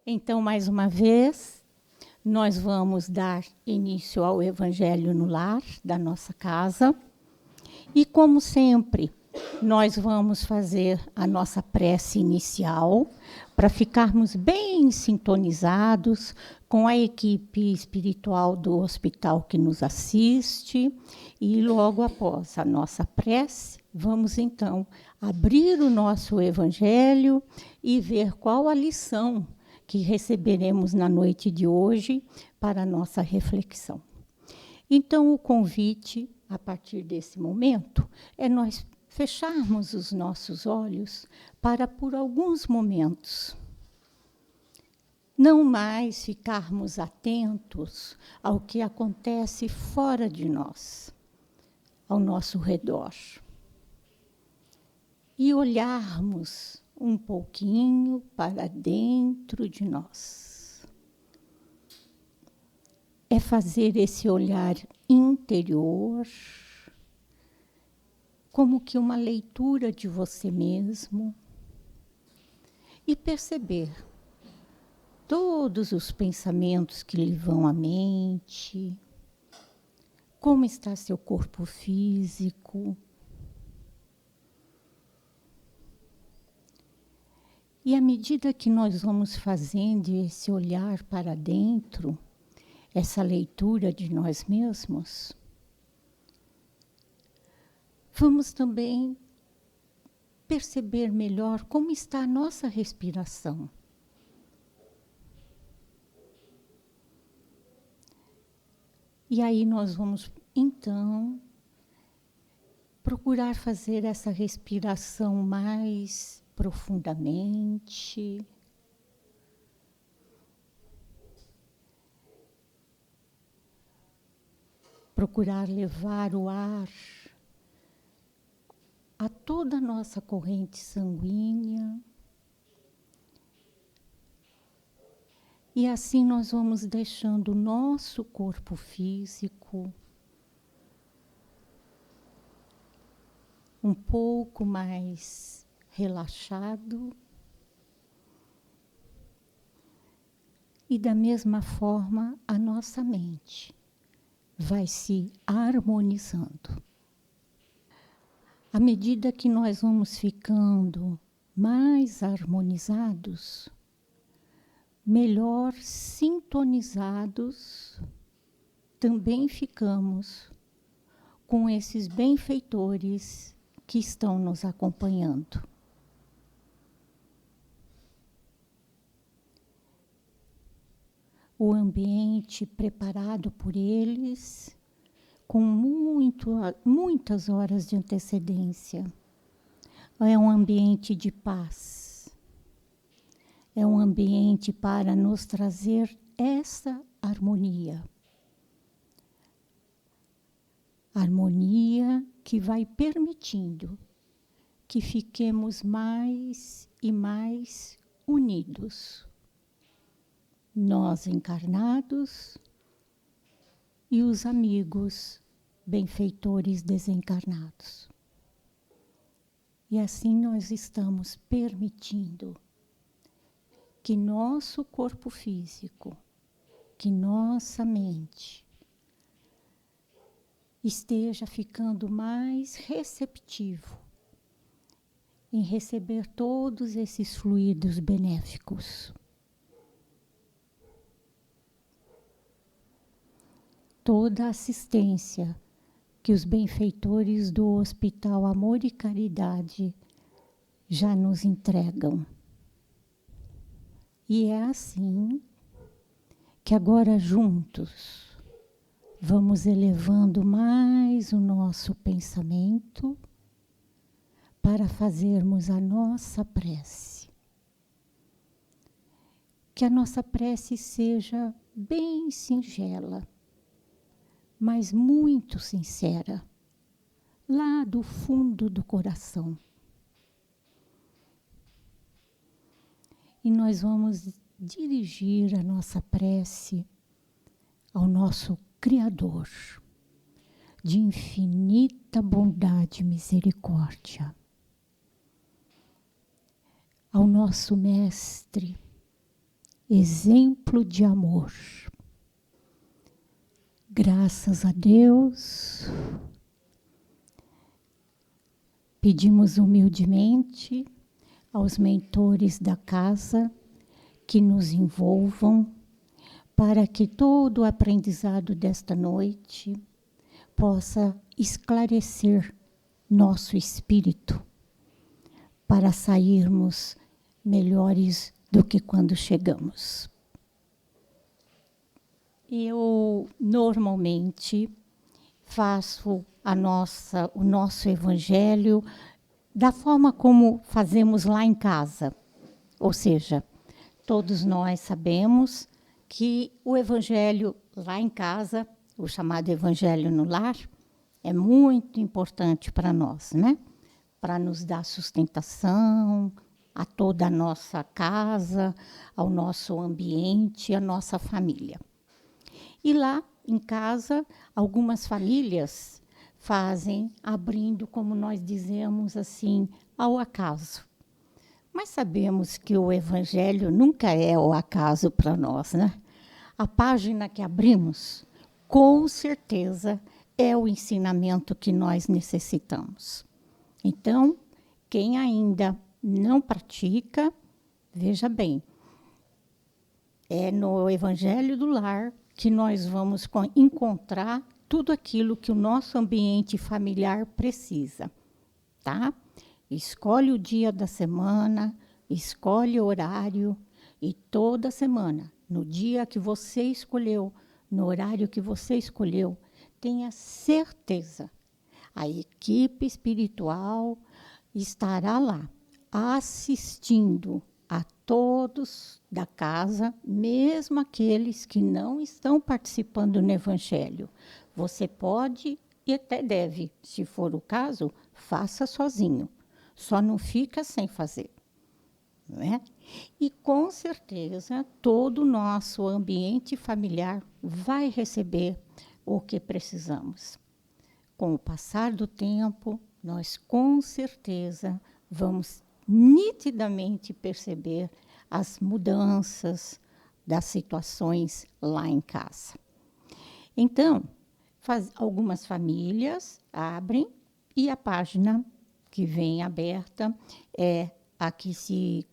Então, mais uma vez, nós vamos dar início ao Evangelho no Lar da nossa casa. E, como sempre, nós vamos fazer a nossa prece inicial para ficarmos bem sintonizados com a equipe espiritual do hospital que nos assiste. E, logo após a nossa prece, vamos, então, abrir o nosso Evangelho e ver qual a lição que receberemos na noite de hoje para a nossa reflexão. Então, o convite, a partir desse momento, é nós fecharmos os nossos olhos para, por alguns momentos, não mais ficarmos atentos ao que acontece fora de nós, ao nosso redor, e olharmos um pouquinho para dentro de nós. É fazer esse olhar interior, como que uma leitura de você mesmo, e perceber todos os pensamentos que lhe vão à mente, como está seu corpo físico. E à medida que nós vamos fazendo esse olhar para dentro, essa leitura de nós mesmos, vamos também perceber melhor como está a nossa respiração. E aí nós vamos, então, procurar fazer essa respiração mais profundamente. Procurar levar o ar a toda a nossa corrente sanguínea. E assim nós vamos deixando o nosso corpo físico um pouco mais relaxado. E da mesma forma, a nossa mente vai se harmonizando. À medida que nós vamos ficando mais harmonizados, melhor sintonizados também ficamos com esses benfeitores que estão nos acompanhando. O ambiente preparado por eles com muitas horas de antecedência. É um ambiente de paz. É um ambiente para nos trazer essa harmonia. Harmonia que vai permitindo que fiquemos mais e mais unidos. Nós encarnados e os amigos benfeitores desencarnados. E assim nós estamos permitindo que nosso corpo físico, que nossa mente esteja ficando mais receptivo em receber todos esses fluidos benéficos. Toda a assistência que os benfeitores do Hospital Amor e Caridade já nos entregam. E é assim que agora juntos vamos elevando mais o nosso pensamento para fazermos a nossa prece. Que a nossa prece seja bem singela, mas muito sincera, lá do fundo do coração. E nós vamos dirigir a nossa prece ao nosso Criador, de infinita bondade e misericórdia, ao nosso Mestre exemplo de amor. Graças a Deus, pedimos humildemente aos mentores da casa que nos envolvam para que todo o aprendizado desta noite possa esclarecer nosso espírito para sairmos melhores do que quando chegamos. Eu normalmente faço o nosso evangelho da forma como fazemos lá em casa. Ou seja, todos nós sabemos que o evangelho lá em casa, o chamado evangelho no lar, é muito importante para nós, né? Para nos dar sustentação a toda a nossa casa, ao nosso ambiente, à nossa família. E lá em casa, algumas famílias fazem abrindo, como nós dizemos assim, ao acaso. Mas sabemos que o evangelho nunca é ao acaso para nós, né? A página que abrimos, com certeza, é o ensinamento que nós necessitamos. Então, quem ainda não pratica, veja bem, é no Evangelho do Lar que nós vamos encontrar tudo aquilo que o nosso ambiente familiar precisa, tá? Escolhe o dia da semana, escolhe o horário e toda semana, no dia que você escolheu, no horário que você escolheu, tenha certeza, a equipe espiritual estará lá, assistindo a todos da casa, mesmo aqueles que não estão participando no Evangelho. Você pode e até deve, se for o caso, faça sozinho. Só não fica sem fazer. Não é? E, com certeza, todo o nosso ambiente familiar vai receber o que precisamos. Com o passar do tempo, nós, com certeza, vamos nitidamente perceber as mudanças das situações lá em casa. Então, algumas famílias abrem e a página que vem aberta é a que se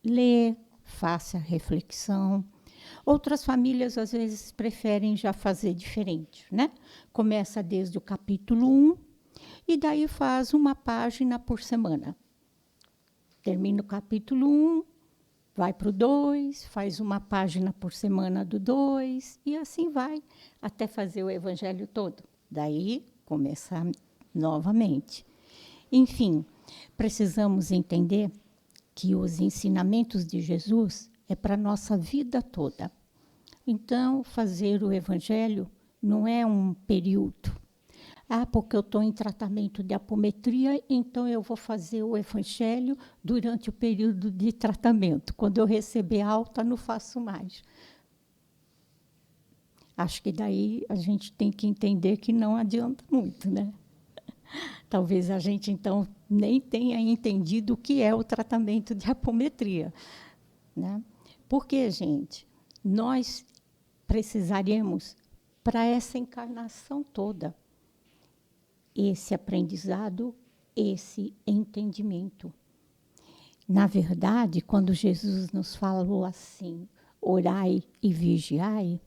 lê, faça reflexão. Outras famílias, às vezes, preferem já fazer diferente, né? Começa desde o capítulo 1 e daí faz uma página por semana. Termina o capítulo 1, vai para o 2, faz uma página por semana do 2, e assim vai, até fazer o evangelho todo. Daí, começar novamente. Enfim, precisamos entender que os ensinamentos de Jesus é para a nossa vida toda. Então, fazer o evangelho não é um período. Porque eu estou em tratamento de apometria, então eu vou fazer o evangelho durante o período de tratamento. Quando eu receber alta, não faço mais. Acho que daí a gente tem que entender que não adianta muito, né? Talvez a gente, então, nem tenha entendido o que é o tratamento de apometria, né? Porque, gente, nós precisaremos, para essa encarnação toda, esse aprendizado, esse entendimento. Na verdade, quando Jesus nos falou assim, orai e vigiai,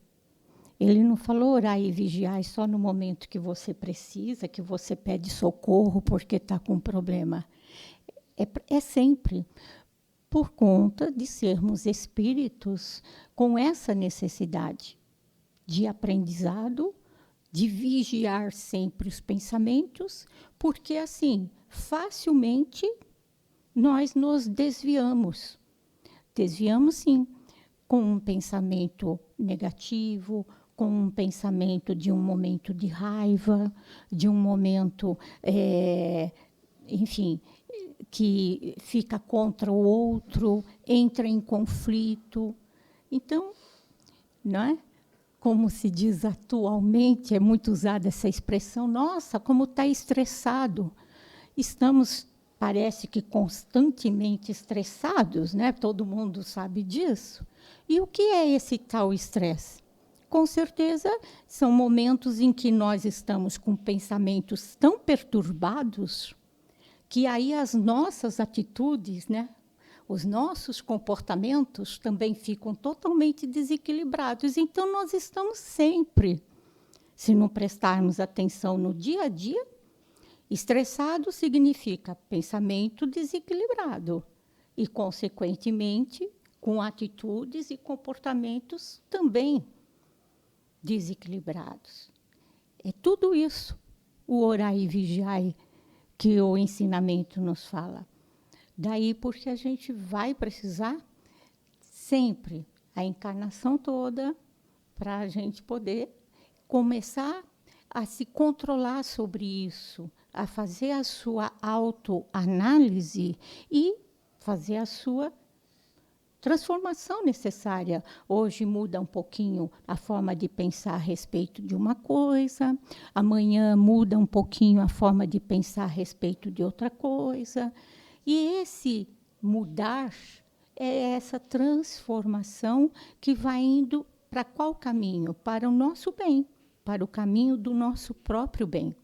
ele não falou orai e vigiai só no momento que você precisa, que você pede socorro porque está com um problema. É sempre por conta de sermos espíritos com essa necessidade de aprendizado, de vigiar sempre os pensamentos, porque assim, facilmente nós nos desviamos. Desviamos, sim, com um pensamento negativo, com um pensamento de um momento de raiva, de um momento, enfim, que fica contra o outro, entra em conflito. Então, não é? Como se diz atualmente, é muito usada essa expressão, nossa, como está estressado. Estamos parece que constantemente estressados, né? Todo mundo sabe disso. E o que é esse tal estresse? Com certeza, são momentos em que nós estamos com pensamentos tão perturbados que aí as nossas atitudes, né, os nossos comportamentos também ficam totalmente desequilibrados. Então, nós estamos sempre, se não prestarmos atenção no dia a dia, estressado significa pensamento desequilibrado e, consequentemente, com atitudes e comportamentos também desequilibrados. É tudo isso, o orai e vigiai, que o ensinamento nos fala. Daí porque a gente vai precisar sempre, a encarnação toda, para a gente poder começar a se controlar sobre isso, a fazer a sua autoanálise e fazer a sua transformação necessária. Hoje muda um pouquinho a forma de pensar a respeito de uma coisa, amanhã muda um pouquinho a forma de pensar a respeito de outra coisa. E esse mudar é essa transformação que vai indo para qual caminho? Para o nosso bem, para o caminho do nosso próprio bem.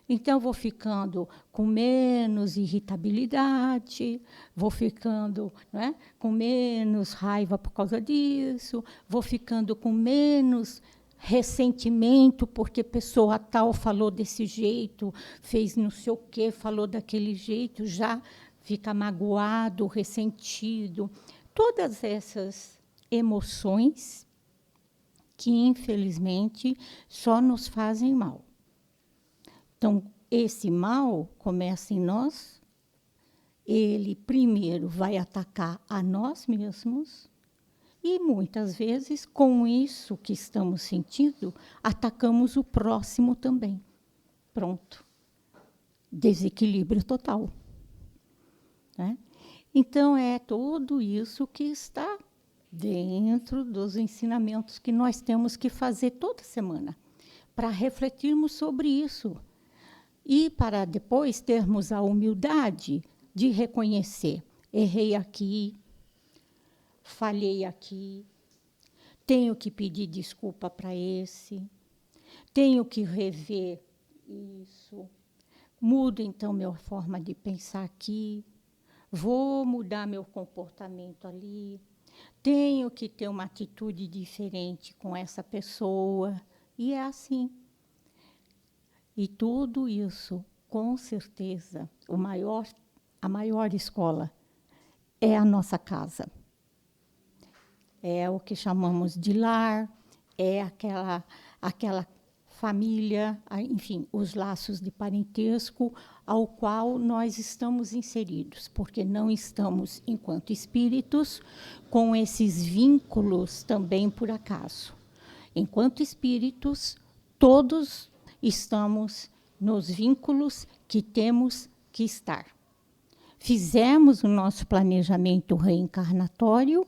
Então, vou ficando com menos irritabilidade, vou ficando, né, com menos raiva por causa disso, vou ficando com menos ressentimento porque pessoa tal falou desse jeito, fez não sei o quê, falou daquele jeito, já fica magoado, ressentido. Todas essas emoções que, infelizmente, só nos fazem mal. Então, esse mal começa em nós, ele primeiro vai atacar a nós mesmos e, muitas vezes, com isso que estamos sentindo, atacamos o próximo também. Pronto. Desequilíbrio total. Né? Então, é tudo isso que está dentro dos ensinamentos que nós temos que fazer toda semana, para refletirmos sobre isso. E para depois termos a humildade de reconhecer, errei aqui, falhei aqui, tenho que pedir desculpa para esse, tenho que rever isso, mudo então minha forma de pensar aqui, vou mudar meu comportamento ali, tenho que ter uma atitude diferente com essa pessoa, e é assim. E tudo isso, com certeza, a maior escola é a nossa casa. É o que chamamos de lar, é aquela família, enfim, os laços de parentesco ao qual nós estamos inseridos, porque não estamos, enquanto espíritos, com esses vínculos também por acaso. Enquanto espíritos, todos estamos nos vínculos que temos que estar. Fizemos o nosso planejamento reencarnatório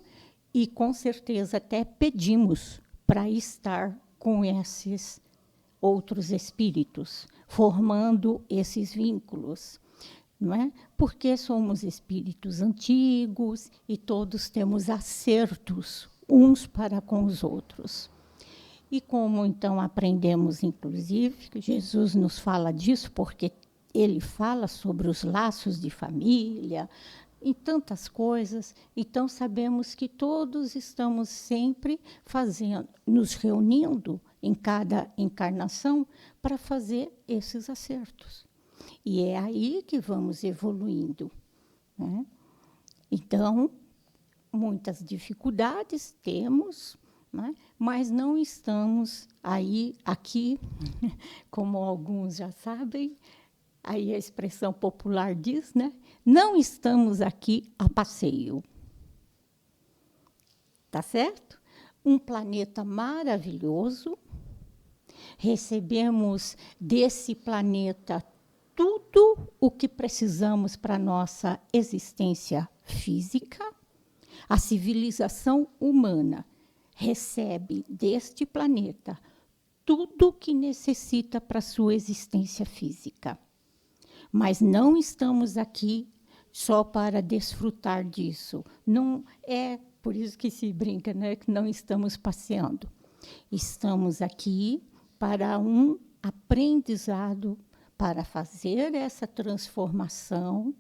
e, com certeza, até pedimos para estar com esses outros espíritos, formando esses vínculos. Não é? Porque somos espíritos antigos e todos temos acertos uns para com os outros. E como, então, aprendemos, inclusive, que Jesus nos fala disso, porque ele fala sobre os laços de família, em tantas coisas, então sabemos que todos estamos sempre nos reunindo em cada encarnação para fazer esses acertos. E é aí que vamos evoluindo. Né? Então, muitas dificuldades temos, né? Mas não estamos aqui, como alguns já sabem, aí a expressão popular diz, né? Não estamos aqui a passeio. Tá certo? Um planeta maravilhoso. Recebemos desse planeta tudo o que precisamos para a nossa existência física. A civilização humana recebe deste planeta tudo o que necessita para a sua existência física. Mas não estamos aqui só para desfrutar disso. Não é por isso que se brinca, né, que não estamos passeando. Estamos aqui para um aprendizado, para fazer essa transformação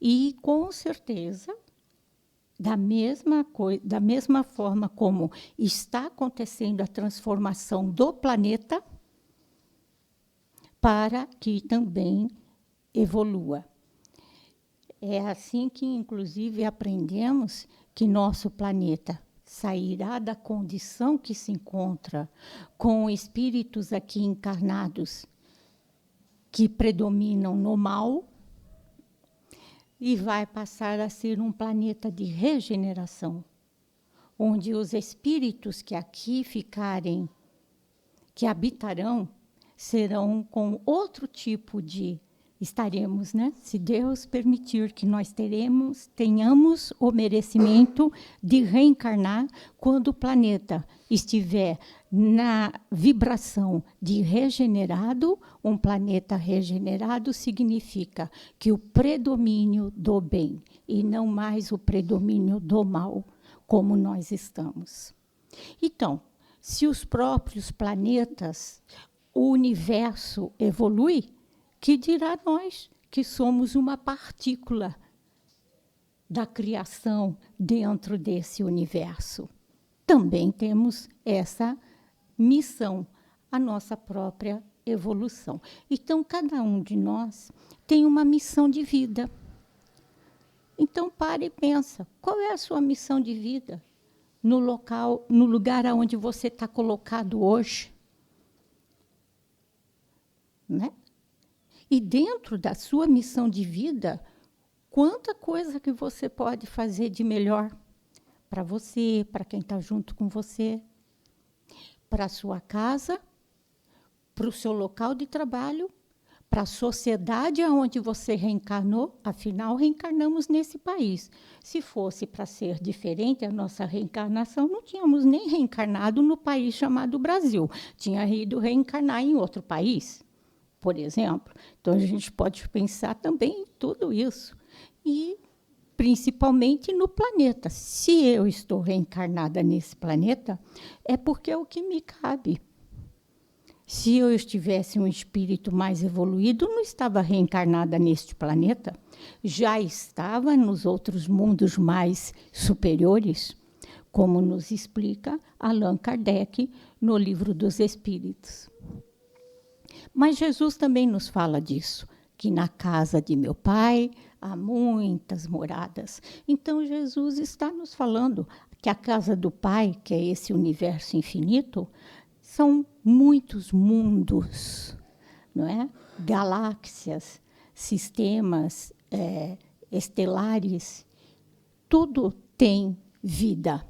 e, com certeza, da mesma forma como está acontecendo a transformação do planeta, para que também evolua. É assim que, inclusive, aprendemos que nosso planeta sairá da condição que se encontra com espíritos aqui encarnados que predominam no mal e vai passar a ser um planeta de regeneração, onde os espíritos que aqui ficarem, que habitarão, serão com outro tipo de... Estaremos, né? Se Deus permitir que nós tenhamos o merecimento de reencarnar quando o planeta estiver na vibração de regenerado. Um planeta regenerado significa que o predomínio do bem e não mais o predomínio do mal, como nós estamos. Então, se os próprios planetas, o universo evolui, que dirá nós, que somos uma partícula da criação dentro desse universo. Também temos essa missão, a nossa própria evolução. Então, cada um de nós tem uma missão de vida. Então, pare e pensa, qual é a sua missão de vida no lugar onde você está colocado hoje? Né? E dentro da sua missão de vida, quanta coisa que você pode fazer de melhor para você, para quem está junto com você, para a sua casa, para o seu local de trabalho, para a sociedade onde você reencarnou. Afinal, reencarnamos nesse país. Se fosse para ser diferente a nossa reencarnação, não tínhamos nem reencarnado no país chamado Brasil. Tinha ido reencarnar em outro país, por exemplo. Então, a gente pode pensar também em tudo isso. E, principalmente, no planeta. Se eu estou reencarnada nesse planeta, é porque é o que me cabe. Se eu estivesse um espírito mais evoluído, não estava reencarnada neste planeta. Já estava nos outros mundos mais superiores, como nos explica Allan Kardec no Livro dos Espíritos. Mas Jesus também nos fala disso, que na casa de meu Pai há muitas moradas. Então, Jesus está nos falando que a casa do Pai, que é esse universo infinito, são muitos mundos, não é? Galáxias, sistemas estelares, tudo tem vida.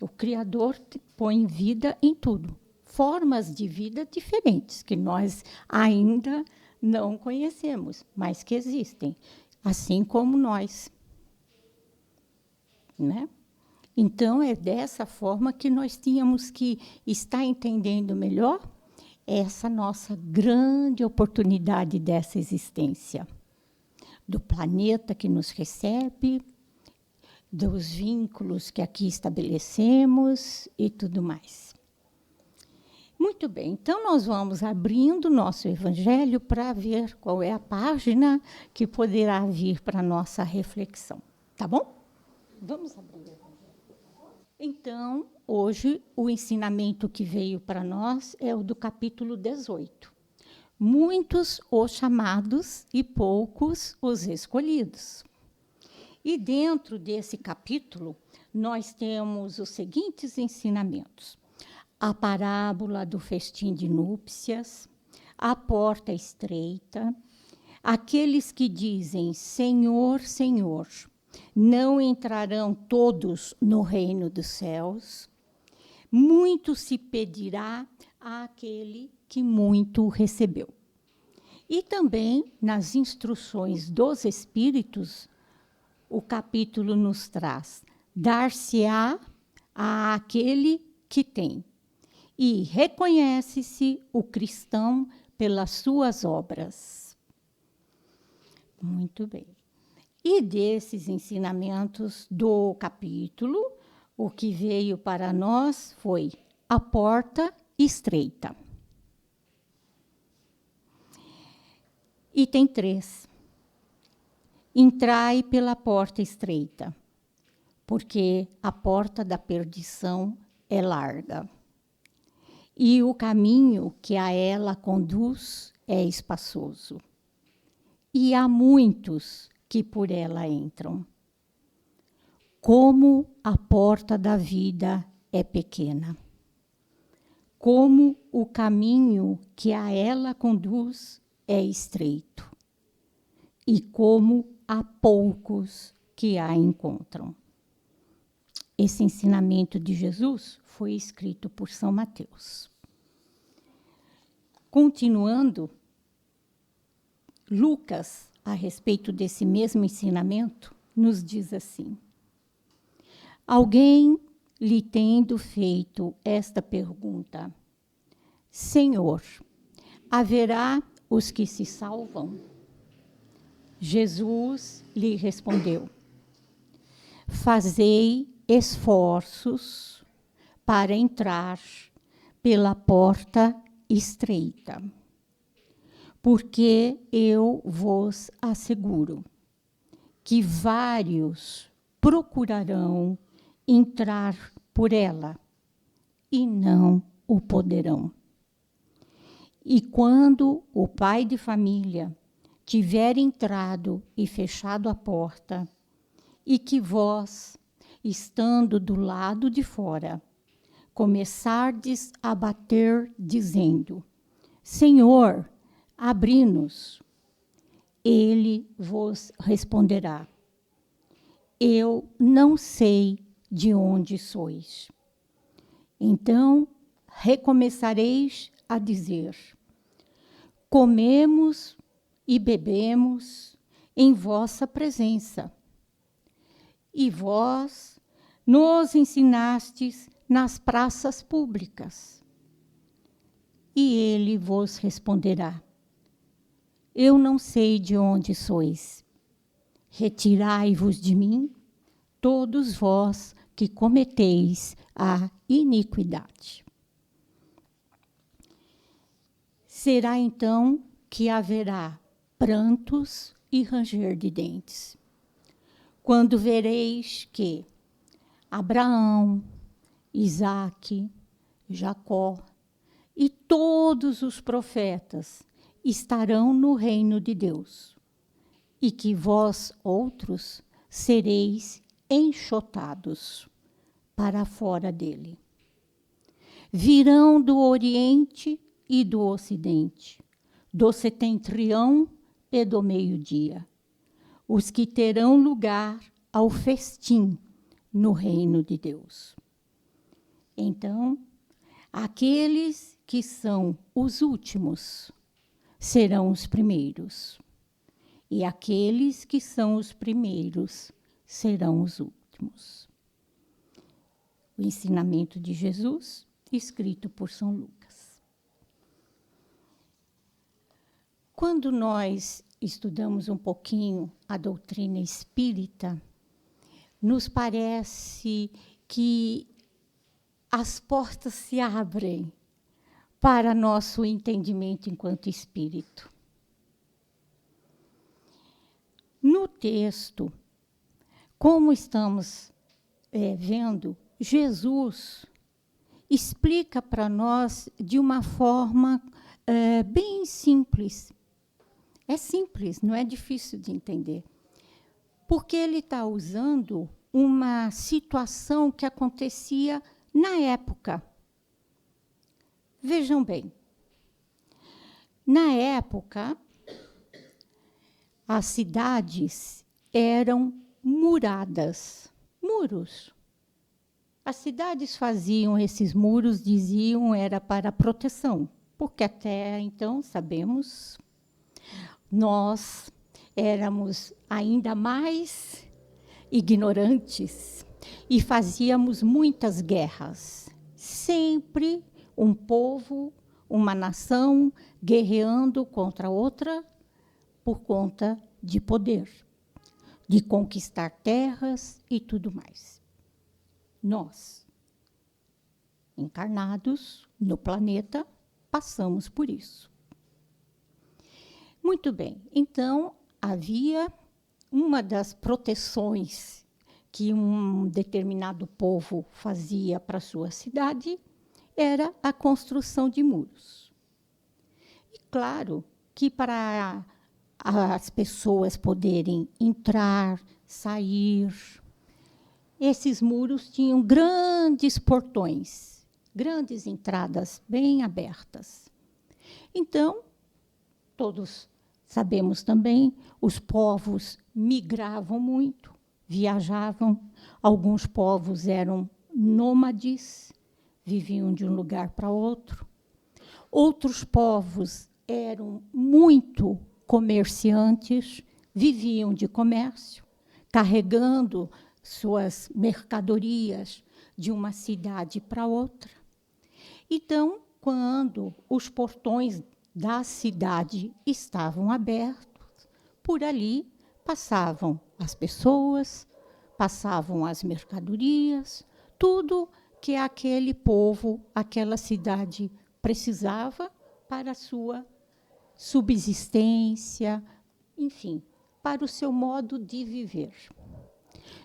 O Criador põe vida em tudo. Formas de vida diferentes, que nós ainda não conhecemos, mas que existem, assim como nós. Né? Então, é dessa forma que nós tínhamos que estar entendendo melhor essa nossa grande oportunidade dessa existência, do planeta que nos recebe, dos vínculos que aqui estabelecemos e tudo mais. Muito bem, então nós vamos abrindo nosso evangelho para ver qual é a página que poderá vir para a nossa reflexão. Tá bom? Vamos abrir o evangelho. Então, hoje, o ensinamento que veio para nós é o do capítulo 18. Muitos os chamados e poucos os escolhidos. E dentro desse capítulo, nós temos os seguintes ensinamentos. A parábola do festim de núpcias, a porta estreita, aqueles que dizem Senhor, Senhor, não entrarão todos no reino dos céus, muito se pedirá àquele que muito recebeu. E também nas instruções dos Espíritos, o capítulo nos traz, dar-se-á àquele que tem. E reconhece-se o cristão pelas suas obras. Muito bem. E desses ensinamentos do capítulo, o que veio para nós foi a porta estreita. E tem 3. Entrai pela porta estreita, porque a porta da perdição é larga. E o caminho que a ela conduz é espaçoso. E há muitos que por ela entram. Como a porta da vida é pequena. Como o caminho que a ela conduz é estreito. E como há poucos que a encontram. Esse ensinamento de Jesus foi escrito por São Mateus. Continuando, Lucas, a respeito desse mesmo ensinamento, nos diz assim: alguém lhe tendo feito esta pergunta: Senhor, haverá os que se salvam? Jesus lhe respondeu: fazei esforços para entrar pela porta estreita, porque eu vos asseguro que vários procurarão entrar por ela e não o poderão. E quando o pai de família tiver entrado e fechado a porta, e que vós, estando do lado de fora, começardes a bater, dizendo: Senhor, abri-nos, ele vos responderá: eu não sei de onde sois. Então recomeçareis a dizer: comemos e bebemos em vossa presença, e vós nos ensinastes nas praças públicas. E ele vos responderá: eu não sei de onde sois. Retirai-vos de mim, todos vós que cometeis a iniquidade. Será então que haverá prantos e ranger de dentes, quando vereis que Abraão, Isaque, Jacó e todos os profetas estarão no reino de Deus, e que vós outros sereis enxotados para fora dele. Virão do Oriente e do Ocidente, do setentrião e do meio-dia, os que terão lugar ao festim no reino de Deus. Então, aqueles que são os últimos serão os primeiros, e aqueles que são os primeiros serão os últimos. O ensinamento de Jesus, escrito por São Lucas. Quando nós estudamos um pouquinho a doutrina espírita, nos parece que as portas se abrem para nosso entendimento enquanto espírito. No texto, como estamos vendo, Jesus explica para nós de uma forma bem simples. É simples, não é difícil de entender. Porque ele está usando uma situação que acontecia na época. Vejam bem, na época, as cidades eram muradas, muros. As cidades faziam esses muros, diziam, era para proteção, porque até então, sabemos, nós éramos ainda mais ignorantes e fazíamos muitas guerras. Sempre um povo, uma nação guerreando contra outra por conta de poder, de conquistar terras e tudo mais. Nós, encarnados no planeta, passamos por isso. Muito bem, então havia uma das proteções que um determinado povo fazia para sua cidade era a construção de muros. E claro que para as pessoas poderem entrar, sair, esses muros tinham grandes portões, grandes entradas bem abertas. Então, todos sabemos também, os povos migravam muito, viajavam. Alguns povos eram nômades, viviam de um lugar para outro. Outros povos eram muito comerciantes, viviam de comércio, carregando suas mercadorias de uma cidade para outra. Então, quando os portões da cidade estavam abertos, por ali passavam as pessoas, passavam as mercadorias, tudo que aquele povo, aquela cidade precisava para a sua subsistência, enfim, para o seu modo de viver.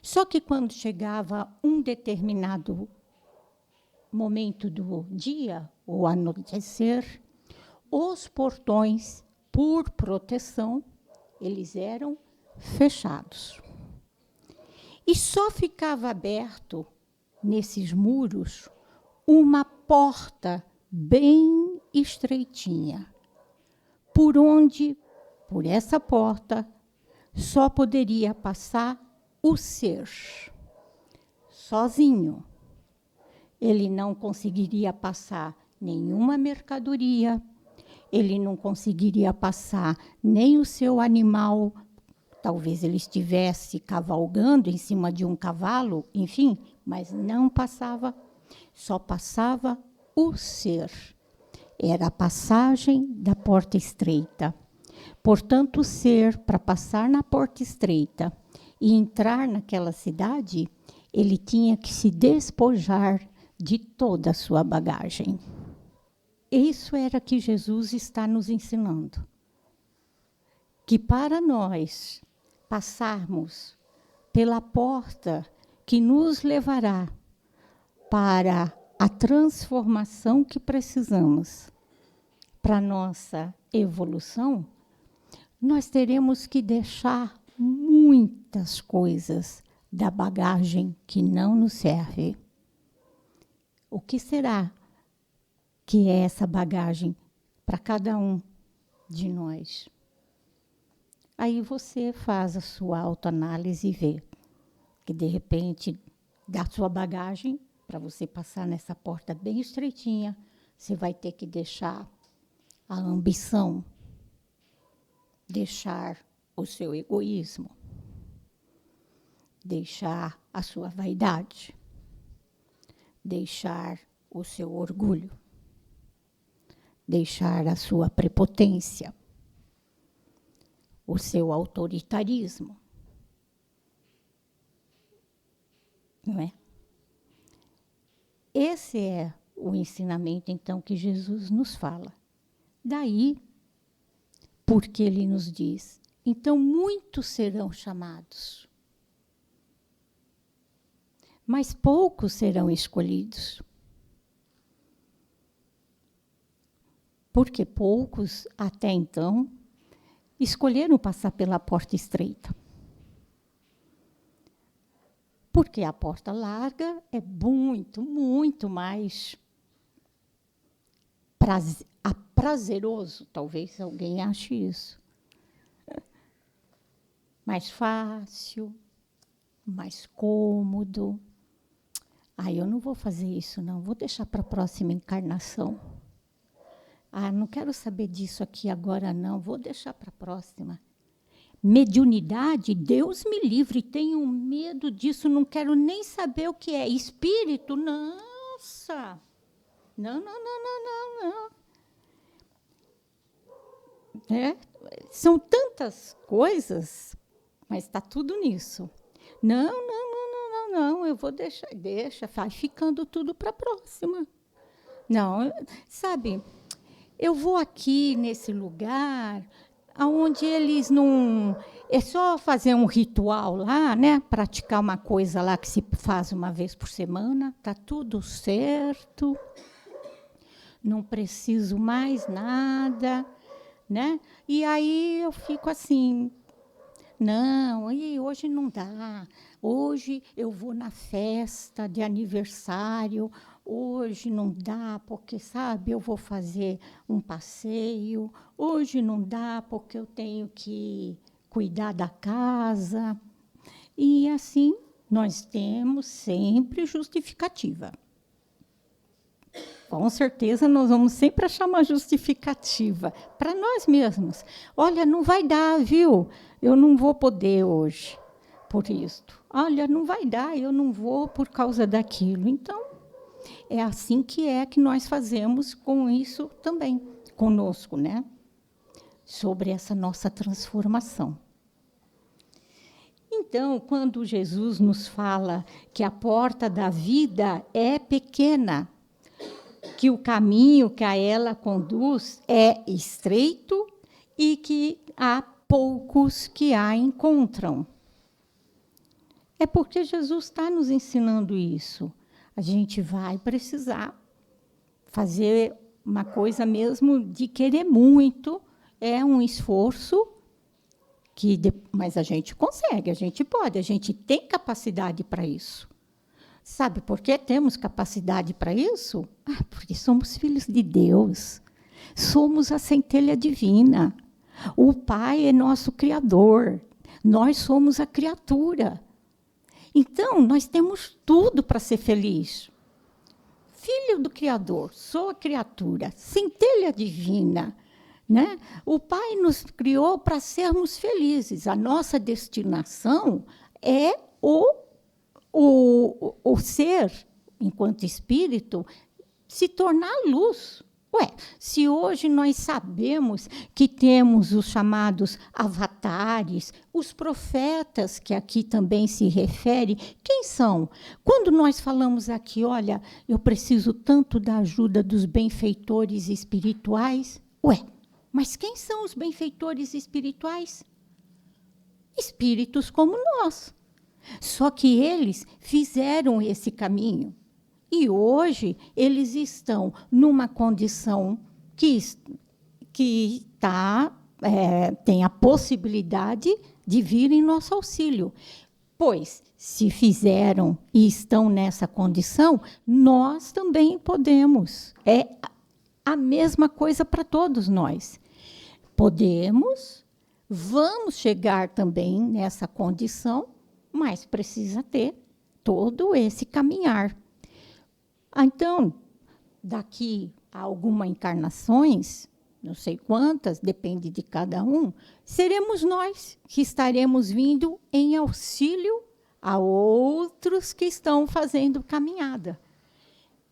Só que quando chegava um determinado momento do dia, o anoitecer, os portões, por proteção, eles eram fechados. E só ficava aberto, nesses muros, uma porta bem estreitinha, por essa porta, só poderia passar o ser, sozinho. Ele não conseguiria passar nenhuma mercadoria, ele não conseguiria passar nem o seu animal, talvez ele estivesse cavalgando em cima de um cavalo, enfim, mas não passava, só passava o ser. Era a passagem da porta estreita. Portanto, o ser, para passar na porta estreita e entrar naquela cidade, ele tinha que se despojar de toda a sua bagagem. Isso era que Jesus está nos ensinando. Que para nós passarmos pela porta que nos levará para a transformação que precisamos, para a nossa evolução, nós teremos que deixar muitas coisas da bagagem que não nos serve. O que será que é essa bagagem para cada um de nós? Aí você faz a sua autoanálise e vê que, de repente, da sua bagagem, para você passar nessa porta bem estreitinha, você vai ter que deixar a ambição, deixar o seu egoísmo, deixar a sua vaidade, deixar o seu orgulho, deixar a sua prepotência, o seu autoritarismo. Não é? Esse é o ensinamento, então, que Jesus nos fala. Daí, porque ele nos diz, então muitos serão chamados, mas poucos serão escolhidos. Porque poucos, até então, escolheram passar pela porta estreita. Porque a porta larga é muito, muito mais prazeroso, talvez alguém ache isso. Mais fácil, mais cômodo. Eu não vou fazer isso, não. Vou deixar para a próxima encarnação. Não quero saber disso aqui agora, não. Vou deixar para a próxima. Mediunidade, Deus me livre, tenho medo disso, não quero nem saber o que é. Espírito, nossa! Não. né? São tantas coisas, mas está tudo nisso. Não, eu vou deixa, vai ficando tudo para a próxima. Não, sabe, eu vou aqui nesse lugar onde eles não... É só fazer um ritual lá, né? Praticar uma coisa lá que se faz uma vez por semana, tá tudo certo, não preciso mais nada, né? E aí eu fico assim, não, e hoje não dá. Hoje eu vou na festa de aniversário. Hoje não dá, porque, sabe, eu vou fazer um passeio. Hoje não dá, porque eu tenho que cuidar da casa. E assim, nós temos sempre justificativa. Com certeza, nós vamos sempre achar uma justificativa para nós mesmos. Olha, não vai dar, viu? Eu não vou poder hoje por isto. Olha, não vai dar, eu não vou por causa daquilo. Então, é assim que nós fazemos com isso também, conosco, né? Sobre essa nossa transformação. Então, quando Jesus nos fala que a porta da vida é pequena, que o caminho que a ela conduz é estreito e que há poucos que a encontram. É porque Jesus está nos ensinando isso. A gente vai precisar fazer uma coisa mesmo de querer muito, é um esforço, mas a gente consegue, a gente pode, a gente tem capacidade para isso. Sabe por que temos capacidade para isso? Porque somos filhos de Deus. Somos a centelha divina. O Pai é nosso Criador. Nós somos a criatura. Então, nós temos tudo para ser feliz. Filho do Criador, sou a criatura, centelha divina. Né? O Pai nos criou para sermos felizes. A nossa destinação é o ser, enquanto espírito, se tornar luz. Se hoje nós sabemos que temos os chamados avatares, os profetas, que aqui também se refere, quem são? Quando nós falamos aqui, olha, eu preciso tanto da ajuda dos benfeitores espirituais, mas quem são os benfeitores espirituais? Espíritos como nós. Só que eles fizeram esse caminho. E hoje eles estão numa condição que tem a possibilidade de vir em nosso auxílio. Pois, se fizeram e estão nessa condição, nós também podemos. É a mesma coisa para todos nós. Podemos, vamos chegar também nessa condição, mas precisa ter todo esse caminhar. Então, daqui a algumas encarnações, não sei quantas, depende de cada um, seremos nós que estaremos vindo em auxílio a outros que estão fazendo caminhada.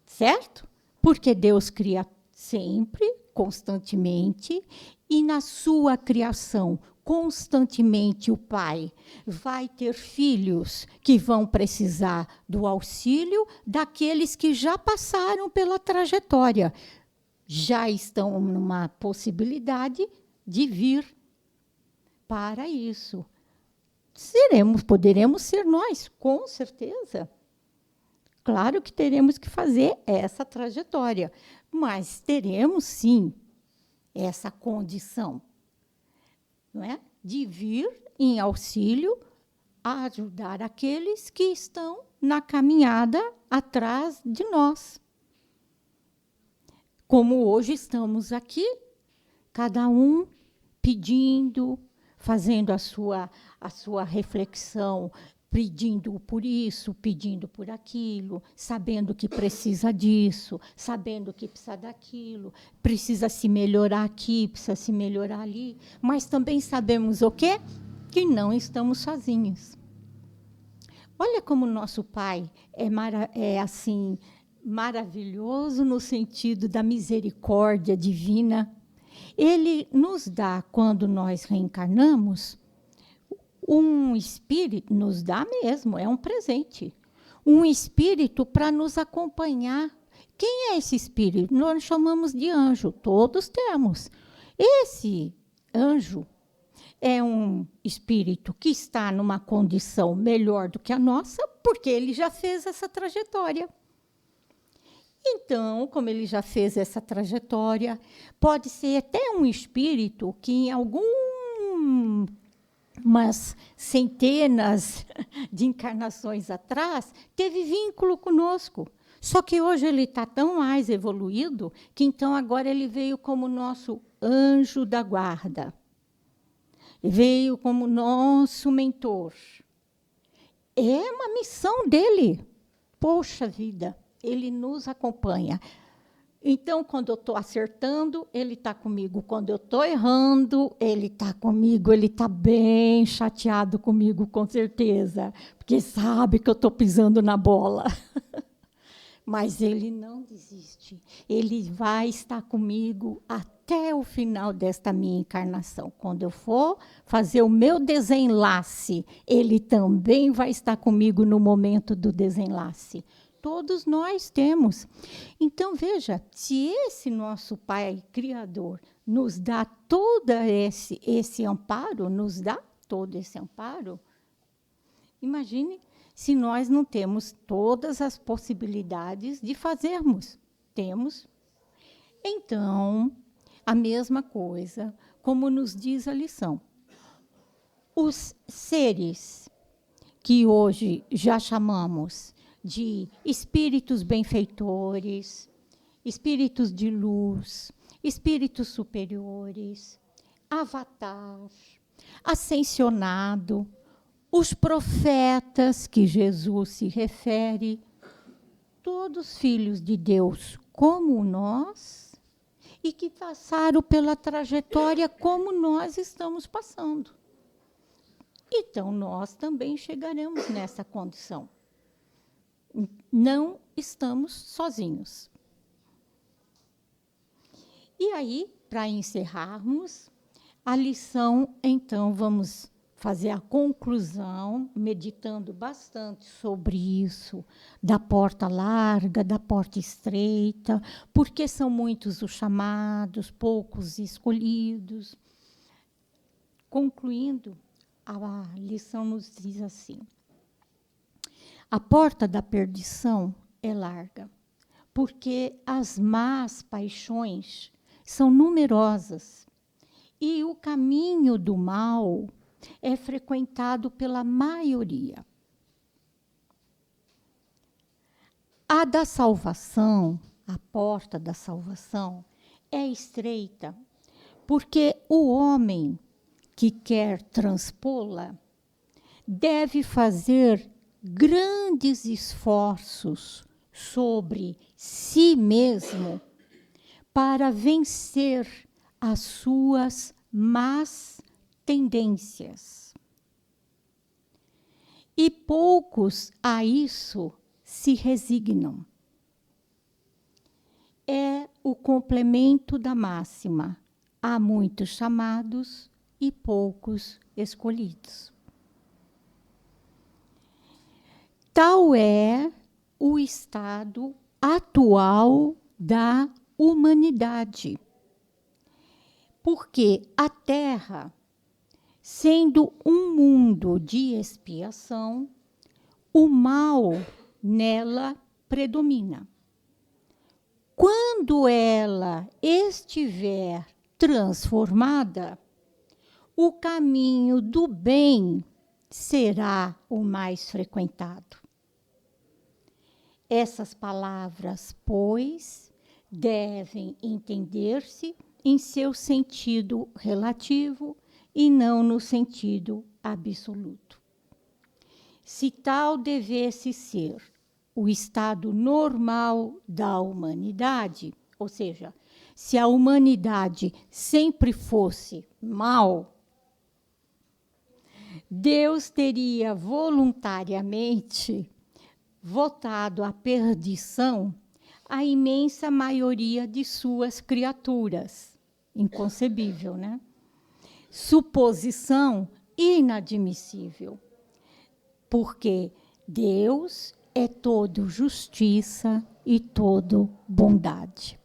Certo? Porque Deus cria sempre, constantemente, e na sua criação, constantemente o Pai vai ter filhos que vão precisar do auxílio daqueles que já passaram pela trajetória, já estão numa possibilidade de vir para isso. Poderemos ser nós, com certeza. Claro que teremos que fazer essa trajetória, mas teremos sim essa condição, não é? De vir em auxílio a ajudar aqueles que estão na caminhada atrás de nós. Como hoje estamos aqui, cada um pedindo, fazendo a sua reflexão, pedindo por isso, pedindo por aquilo, sabendo que precisa disso, sabendo que precisa daquilo, precisa se melhorar aqui, precisa se melhorar ali, mas também sabemos o quê? Que não estamos sozinhos. Olha como o nosso Pai é assim, maravilhoso no sentido da misericórdia divina. Ele nos dá, quando nós reencarnamos, um espírito, nos dá mesmo, é um presente. Um espírito para nos acompanhar. Quem é esse espírito? Nós chamamos de anjo, todos temos. Esse anjo é um espírito que está numa condição melhor do que a nossa, porque ele já fez essa trajetória. Então, como ele já fez essa trajetória, pode ser até um espírito que em algumas centenas de encarnações atrás teve vínculo conosco. Só que hoje ele está tão mais evoluído que então agora ele veio como nosso anjo da guarda. Veio como nosso mentor. É uma missão dele. Poxa vida, ele nos acompanha. Então, quando eu estou acertando, ele está comigo. Quando eu estou errando, ele está comigo. Ele está bem chateado comigo, com certeza, porque sabe que eu estou pisando na bola. Mas ele não desiste. Ele vai estar comigo até o final desta minha encarnação. Quando eu for fazer o meu desenlace, ele também vai estar comigo no momento do desenlace. Todos nós temos. Então, veja, se esse nosso Pai Criador nos dá todo esse amparo, nos dá todo esse amparo, imagine se nós não temos todas as possibilidades de fazermos. Temos. Então, a mesma coisa, como nos diz a lição. Os seres que hoje já chamamos de espíritos benfeitores, espíritos de luz, espíritos superiores, avatar, ascensionado, os profetas que Jesus se refere, todos filhos de Deus como nós, e que passaram pela trajetória como nós estamos passando. Então, nós também chegaremos nessa condição. Não estamos sozinhos. E aí, para encerrarmos a lição, então, vamos fazer a conclusão, meditando bastante sobre isso, da porta larga, da porta estreita, porque são muitos os chamados, poucos escolhidos. Concluindo, a lição nos diz assim: a porta da perdição é larga, porque as más paixões são numerosas e o caminho do mal é frequentado pela maioria. A da salvação, a porta da salvação, é estreita, porque o homem que quer transpô-la deve fazer grandes esforços sobre si mesmo para vencer as suas más tendências. E poucos a isso se resignam. É o complemento da máxima: há muitos chamados e poucos escolhidos. Tal é o estado atual da humanidade. Porque a Terra, sendo um mundo de expiação, o mal nela predomina. Quando ela estiver transformada, o caminho do bem será o mais frequentado. Essas palavras, pois, devem entender-se em seu sentido relativo e não no sentido absoluto. Se tal devesse ser o estado normal da humanidade, ou seja, se a humanidade sempre fosse mal, Deus teria voluntariamente votado à perdição a imensa maioria de suas criaturas. inconcebível, né? Suposição inadmissível, porque Deus é todo justiça e todo bondade.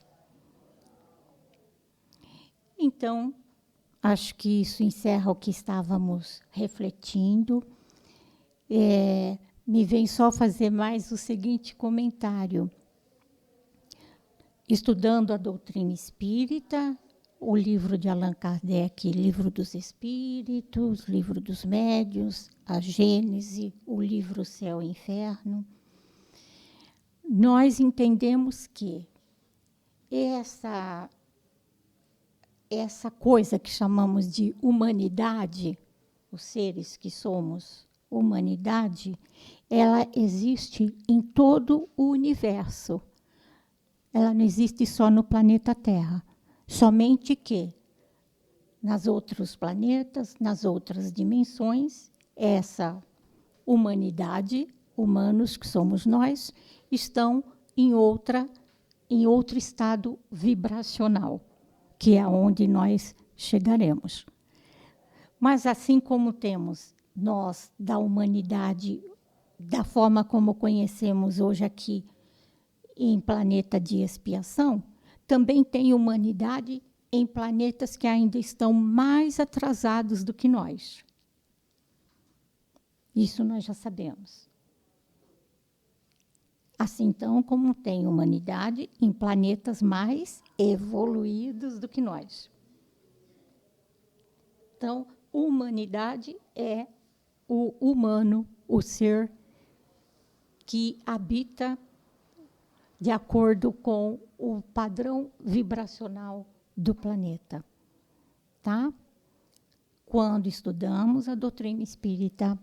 Então, acho que isso encerra o que estávamos refletindo. Me vem só fazer mais o seguinte comentário. Estudando a doutrina espírita, o livro de Allan Kardec, Livro dos Espíritos, Livro dos Médiuns, a Gênese, o livro Céu e Inferno, nós entendemos que essa coisa que chamamos de humanidade, os seres que somos humanidade, ela existe em todo o universo. Ela não existe só no planeta Terra. Somente que, nas outros planetas, nas outras dimensões, essa humanidade, humanos que somos nós, estão em outro estado vibracional, que é onde nós chegaremos. Mas assim como temos nós, da humanidade, da forma como conhecemos hoje aqui, em planeta de expiação, também tem humanidade em planetas que ainda estão mais atrasados do que nós. Isso nós já sabemos. Assim, então, como tem humanidade em planetas mais evoluídos do que nós. Então, humanidade é o humano, o ser que habita de acordo com o padrão vibracional do planeta. Tá? Quando estudamos a doutrina espírita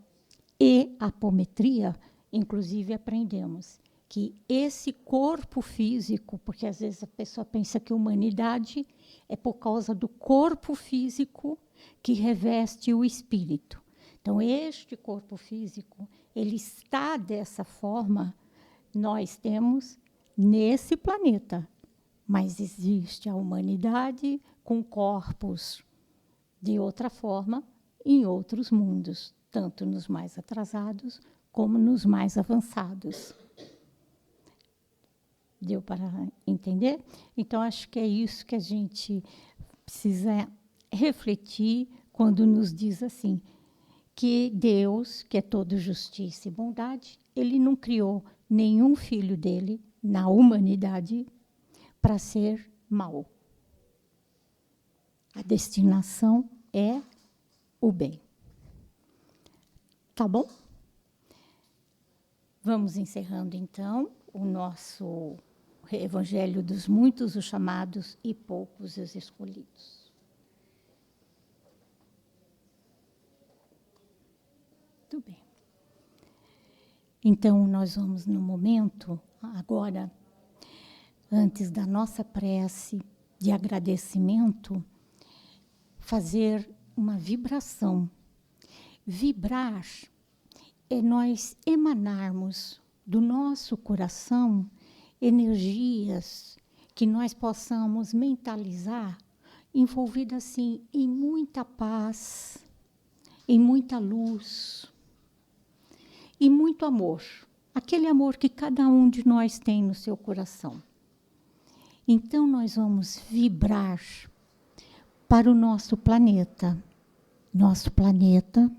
e a apometria, inclusive aprendemos que esse corpo físico, porque às vezes a pessoa pensa que humanidade é por causa do corpo físico que reveste o espírito. Então, este corpo físico, ele está dessa forma, nós temos nesse planeta, mas existe a humanidade com corpos de outra forma em outros mundos, tanto nos mais atrasados como nos mais avançados. Deu para entender? Então, acho que é isso que a gente precisa refletir quando nos diz assim, que Deus, que é todo justiça e bondade, ele não criou nenhum filho dele na humanidade para ser mau. A destinação é o bem. Tá bom? Vamos encerrando, então, o nosso Evangelho dos muitos, os chamados, e poucos, os escolhidos. Tudo bem. Então, nós vamos, no momento, agora, antes da nossa prece de agradecimento, fazer uma vibração. Vibrar é nós emanarmos do nosso coração energias que nós possamos mentalizar, envolvidas assim em muita paz, em muita luz e muito amor. Aquele amor que cada um de nós tem no seu coração. Então, nós vamos vibrar para o nosso planeta. Nosso planeta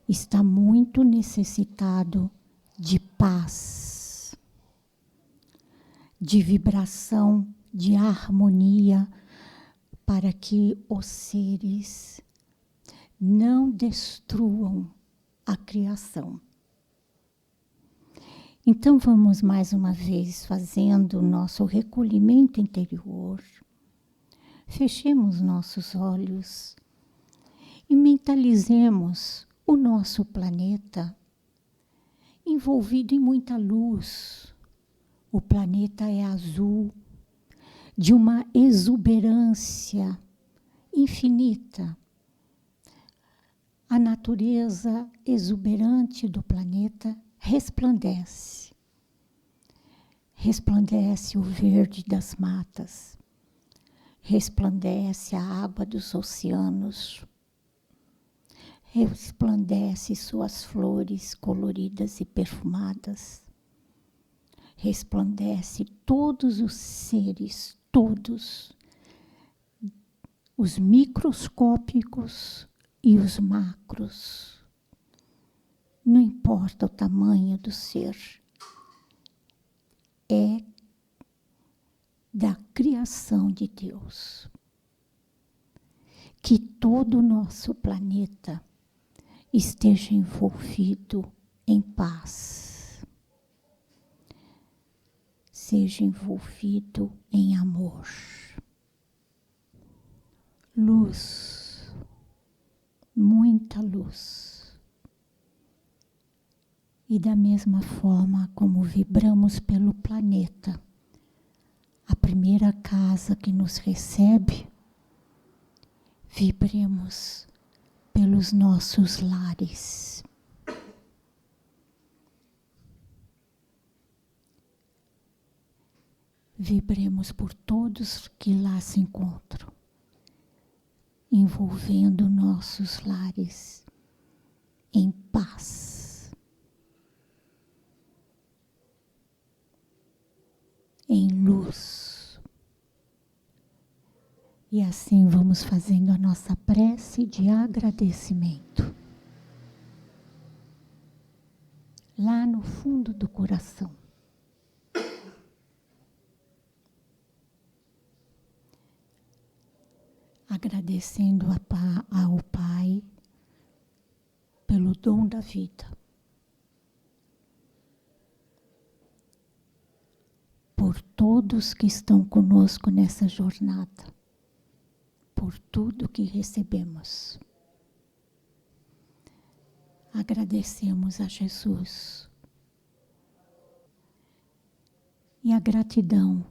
está muito necessitado de paz, de vibração, de harmonia, para que os seres não destruam a criação. Então, vamos mais uma vez fazendo o nosso recolhimento interior. Fechemos nossos olhos e mentalizemos o nosso planeta envolvido em muita luz. O planeta é azul, de uma exuberância infinita. A natureza exuberante do planeta resplandece. Resplandece o verde das matas, resplandece a água dos oceanos, resplandece suas flores coloridas e perfumadas, resplandece todos os seres, todos, os microscópicos e os macros. Não importa o tamanho do ser, é da criação de Deus. Que todo o nosso planeta esteja envolvido em paz, seja envolvido em amor. Luz, muita luz. E da mesma forma como vibramos pelo planeta, a primeira casa que nos recebe, vibremos pelos nossos lares. Vibremos por todos que lá se encontram, envolvendo nossos lares em paz, em luz. E assim vamos fazendo a nossa prece de agradecimento. Lá no fundo do coração. Agradecendo ao Pai pelo dom da vida, por todos que estão conosco nessa jornada, por tudo que recebemos. Agradecemos a Jesus. E a gratidão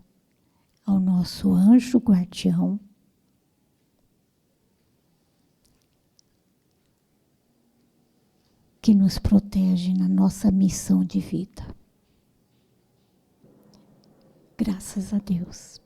ao nosso anjo guardião, que nos protege na nossa missão de vida. Graças a Deus.